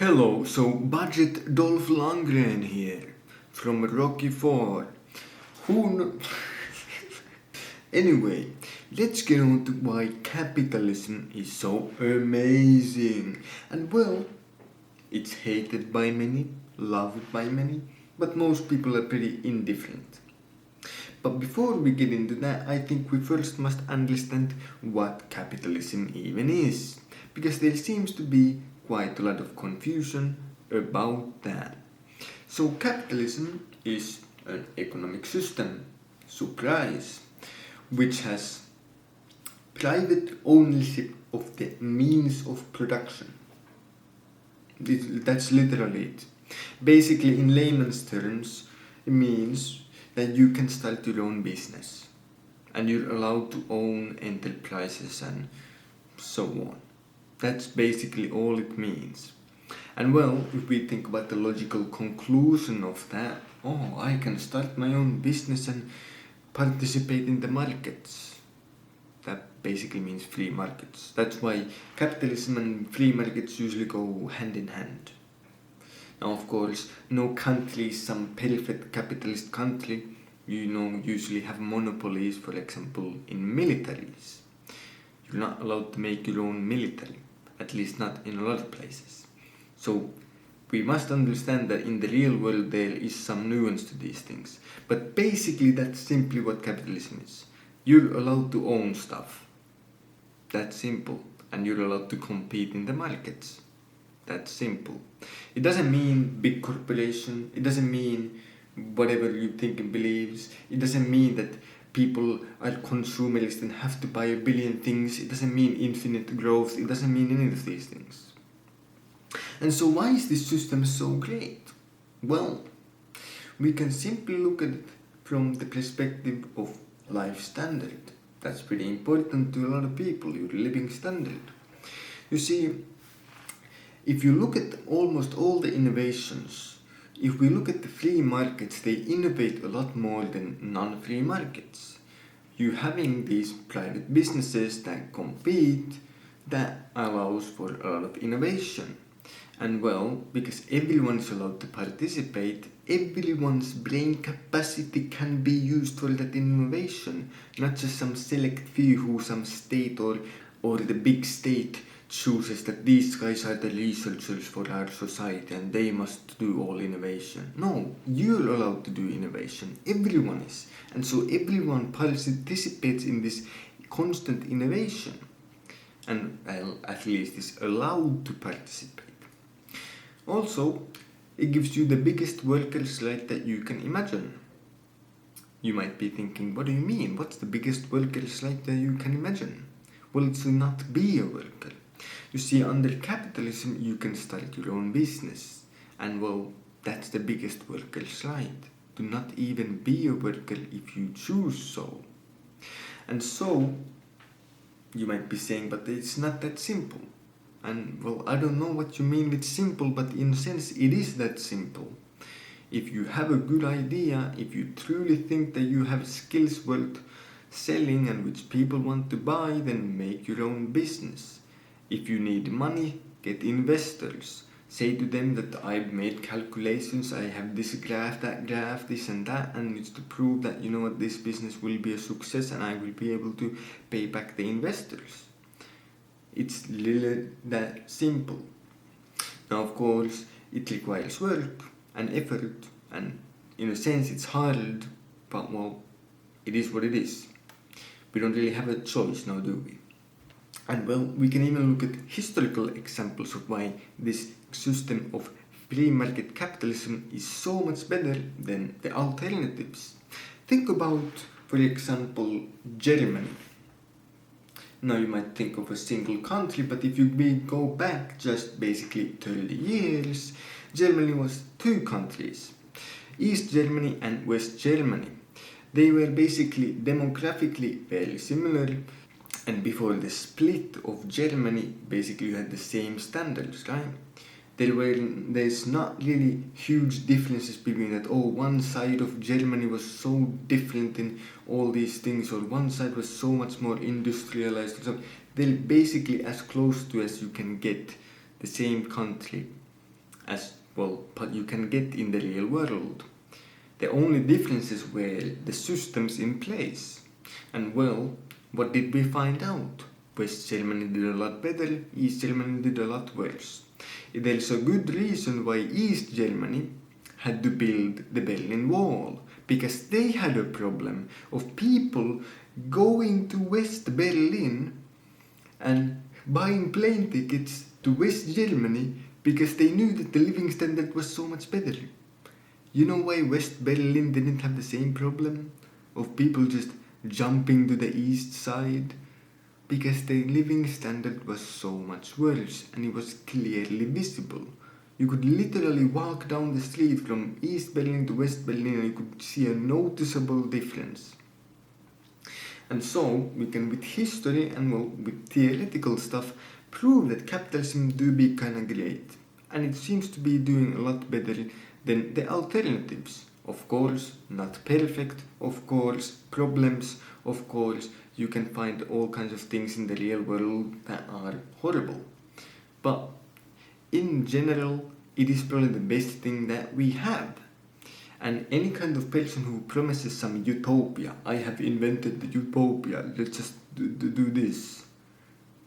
Hello, so Budget Dolph Lundgren here from Rocky 4. Who kn- Anyway, let's get on to why capitalism is so amazing. And well, it's hated by many, loved by many, but most people are pretty indifferent. But before we get into that, I think we first must understand what capitalism even is, because there seems to be quite a lot of confusion about that. So, capitalism is an economic system, surprise, which has private ownership of the means of production. That's literally it. Basically, in layman's terms, it means that you can start your own business and you're allowed to own enterprises and so on. That's basically all it means. And well, if we think about the logical conclusion of that, oh, I can start my own business and participate in the markets. That basically means free markets. That's why capitalism and free markets usually go hand in hand. Now, of course, no country is some perfect capitalist country. Usually have monopolies, for example, in militaries. You're not allowed to make your own military, at least not in a lot of places. So, we must understand that in the real world there is some nuance to these things. But basically, that's simply what capitalism is. You're allowed to own stuff. That's simple. And you're allowed to compete in the markets. That's simple. It doesn't mean big corporation. It doesn't mean whatever you think and believes. It doesn't mean that people are consumerist and have to buy a billion things. It doesn't mean infinite growth. It doesn't mean any of these things. And so why is this system so great? Well, we can simply look at it from the perspective of life standard. That's pretty important to a lot of people, your living standard. You see, if you look at almost all the innovations, if we look at the free markets, they innovate a lot more than non-free markets. You having these private businesses that compete, that allows for a lot of innovation. And well, because everyone's allowed to participate, everyone's brain capacity can be used for that innovation, not just some select few who some state or the big state chooses that these guys are the researchers for our society and they must do all innovation. No, you're allowed to do innovation. Everyone is. And so everyone participates in this constant innovation. And at least is allowed to participate. Also, it gives you the biggest workers' right that you can imagine. You might be thinking, what do you mean? What's the biggest workers' right that you can imagine? Well, it's to not be a worker. You see, under capitalism, you can start your own business. And well, that's the biggest workers' right. To not even be a worker if you choose so. And so, you might be saying, but it's not that simple. And well, I don't know what you mean with simple, but in a sense it is that simple. If you have a good idea, if you truly think that you have skills worth selling and which people want to buy, then make your own business. If you need money, get investors. Say to them that I've made calculations, I have this graph, that graph, this and that, and it's to prove that this business will be a success and I will be able to pay back the investors. It's really that simple. Now, of course, it requires work and effort, and in a sense, it's hard, but well, it is what it is. We don't really have a choice now, do we? And well, we can even look at historical examples of why this system of free market capitalism is so much better than the alternatives. Think about, for example, Germany. Now you might think of a single country, but if you go back just basically 30 years, Germany was two countries, East Germany and West Germany. They were basically demographically very similar, and before the split of Germany, basically you had the same standards, right? There's not really huge differences between that, one side of Germany was so different in all these things, or one side was so much more industrialized. So they're basically as close to as you can get the same country as well, but you can get in the real world. The only difference is where the systems in place. And well, what did we find out? West Germany did a lot better, East Germany did a lot worse. There's a good reason why East Germany had to build the Berlin Wall, because they had a problem of people going to West Berlin and buying plane tickets to West Germany because they knew that the living standard was so much better. You know why West Berlin didn't have the same problem of people just jumping to the east side? Because the living standard was so much worse and it was clearly visible. You could literally walk down the street from East Berlin to West Berlin and you could see a noticeable difference. And so we can, with history and well, with theoretical stuff, prove that capitalism do be kinda great. And it seems to be doing a lot better than the alternatives. Of course, not perfect, of course, problems, of course, you can find all kinds of things in the real world that are horrible. But in general, it is probably the best thing that we have. And any kind of person who promises some utopia, I have invented the utopia, let's just do this,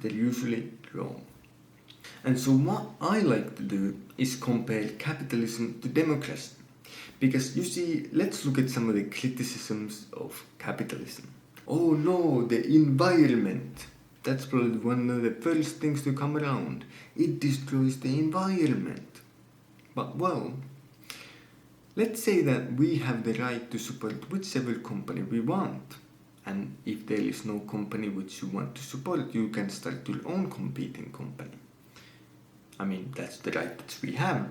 they're usually wrong. And so what I like to do is compare capitalism to democracy. Because you see, let's look at some of the criticisms of capitalism. Oh no, the environment. That's probably one of the first things to come around. It destroys the environment. But well, let's say that we have the right to support whichever company we want. And if there is no company which you want to support, you can start your own competing company. I mean, that's the right that we have.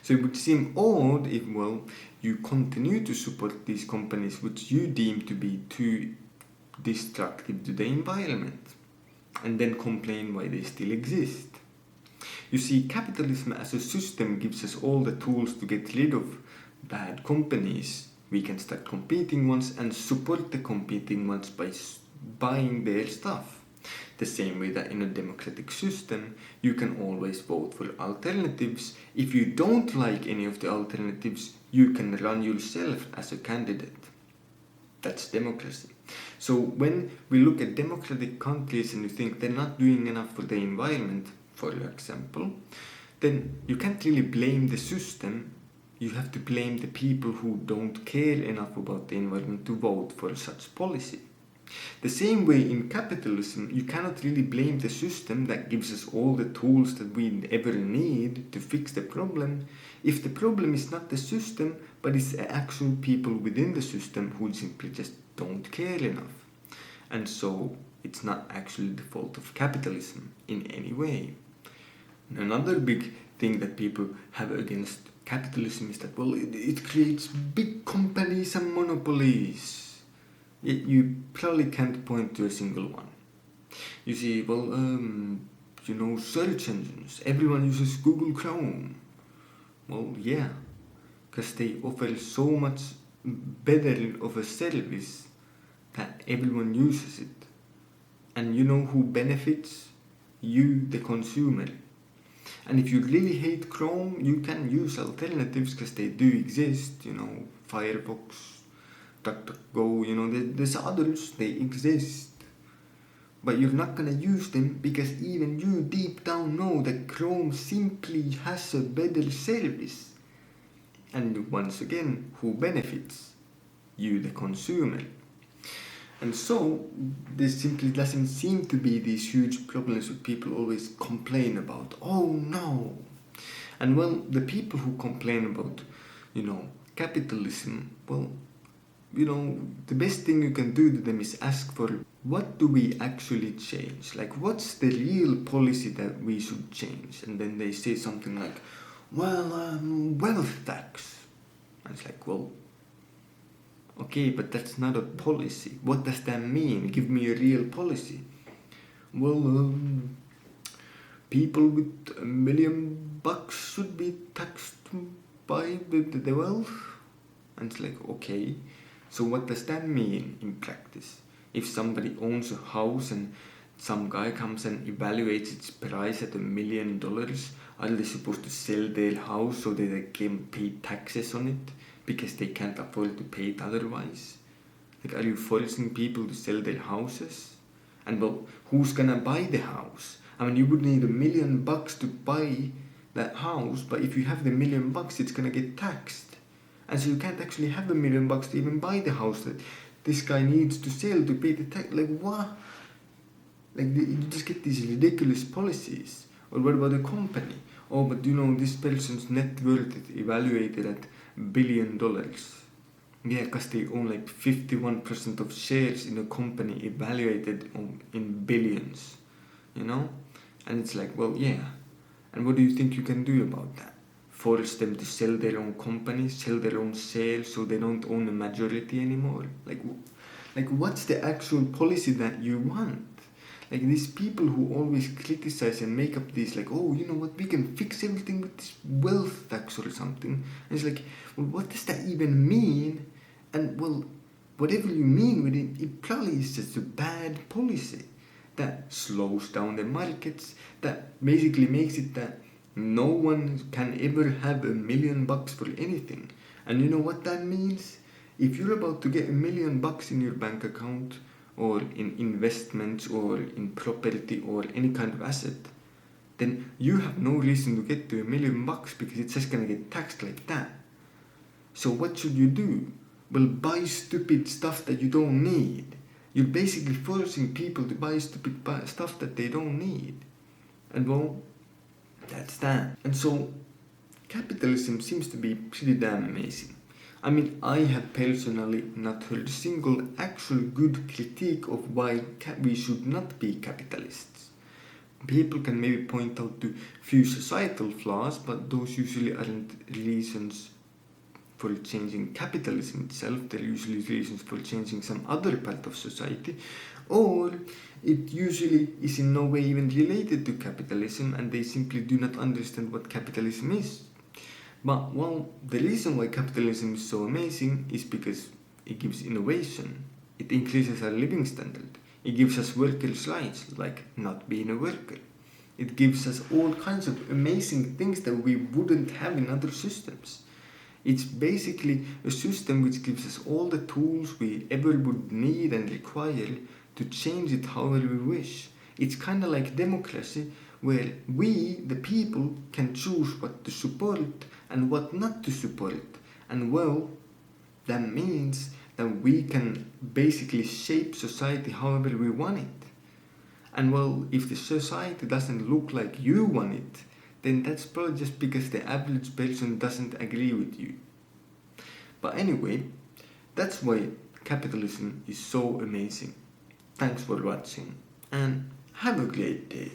So it would seem odd if, well, you continue to support these companies which you deem to be too destructive to the environment, and then complain why they still exist. You see, capitalism as a system gives us all the tools to get rid of bad companies. We can start competing ones and support the competing ones by buying their stuff. The same way that in a democratic system, you can always vote for alternatives. If you don't like any of the alternatives, you can run yourself as a candidate. That's democracy. So when we look at democratic countries and you think they're not doing enough for the environment, for example, then you can't really blame the system. You have to blame the people who don't care enough about the environment to vote for such policy. The same way in capitalism, you cannot really blame the system that gives us all the tools that we ever need to fix the problem if the problem is not the system, but it's the actual people within the system who simply just don't care enough. And so it's not actually the fault of capitalism in any way. Another big thing that people have against capitalism is that, well, it creates big companies and monopolies. Yet you probably can't point to a single one. You see, well, search engines. Everyone uses Google Chrome. Well, yeah, because they offer so much better of a service that everyone uses it. And you know who benefits? You, the consumer. And if you really hate Chrome, you can use alternatives because they do exist, Firefox, DuckDuckGo, there's others, they exist. But you're not gonna use them because even you deep down know that Chrome simply has a better service. And once again, who benefits? You, the consumer. And so, there simply doesn't seem to be these huge problems that people always complain about. Oh no! And well, the people who complain about, capitalism, well, the best thing you can do to them is ask for what do we actually change? Like, what's the real policy that we should change? And then they say something like, wealth tax. And it's like, well, okay, but that's not a policy. What does that mean? Give me a real policy. Well, people with $1 million should be taxed by the wealth. And it's like, okay, so what does that mean in practice? If somebody owns a house and some guy comes and evaluates its price at $1 million, are they supposed to sell their house so that they can pay taxes on it because they can't afford to pay it otherwise? Like, are you forcing people to sell their houses? And well, who's gonna buy the house? I mean, you would need $1 million to buy that house, but if you have the $1 million, it's gonna get taxed. And so you can't actually have $1 million to even buy the house that this guy needs to sell to pay the tax. Like, what? Like, you just get these ridiculous policies. Or what about a company? Oh, but you know, this person's net worth is evaluated at $1 billion. Yeah, because they own like 51% of shares in a company evaluated in billions, you know? And it's like, well, yeah. And what do you think you can do about that? Force them to sell their own companies, sell their own shares so they don't own a majority anymore? Like what's the actual policy that you want? Like, these people who always criticize and make up these, like, oh, you know what, we can fix everything with this wealth tax or something. And it's like, well, what does that even mean? And, well, whatever you mean with it, it probably is just a bad policy that slows down the markets, that basically makes it that no one can ever have $1 million for anything. And you know what that means? If you're about to get $1 million in your bank account, or in investments, or in property, or any kind of asset, then you have no reason to get to $1 million because it's just gonna get taxed like that. So what should you do? Well, buy stupid stuff that you don't need. You're basically forcing people to buy stupid stuff that they don't need. And well, that's that. And so, capitalism seems to be pretty damn amazing. I mean, I have personally not heard a single actual good critique of why we should not be capitalists. People can maybe point out to few societal flaws, but those usually aren't reasons for changing capitalism itself. They're usually reasons for changing some other part of society, or it usually is in no way even related to capitalism, and they simply do not understand what capitalism is. But, well, the reason why capitalism is so amazing is because it gives innovation. It increases our living standard. It gives us workers' rights, like not being a worker. It gives us all kinds of amazing things that we wouldn't have in other systems. It's basically a system which gives us all the tools we ever would need and require to change it however we wish. It's kind of like democracy, where we, the people, can choose what to support and what not to support. And well, that means that we can basically shape society however we want it. And well, if the society doesn't look like you want it, then that's probably just because the average person doesn't agree with you. But anyway, that's why capitalism is so amazing. Thanks for watching, and have a great day.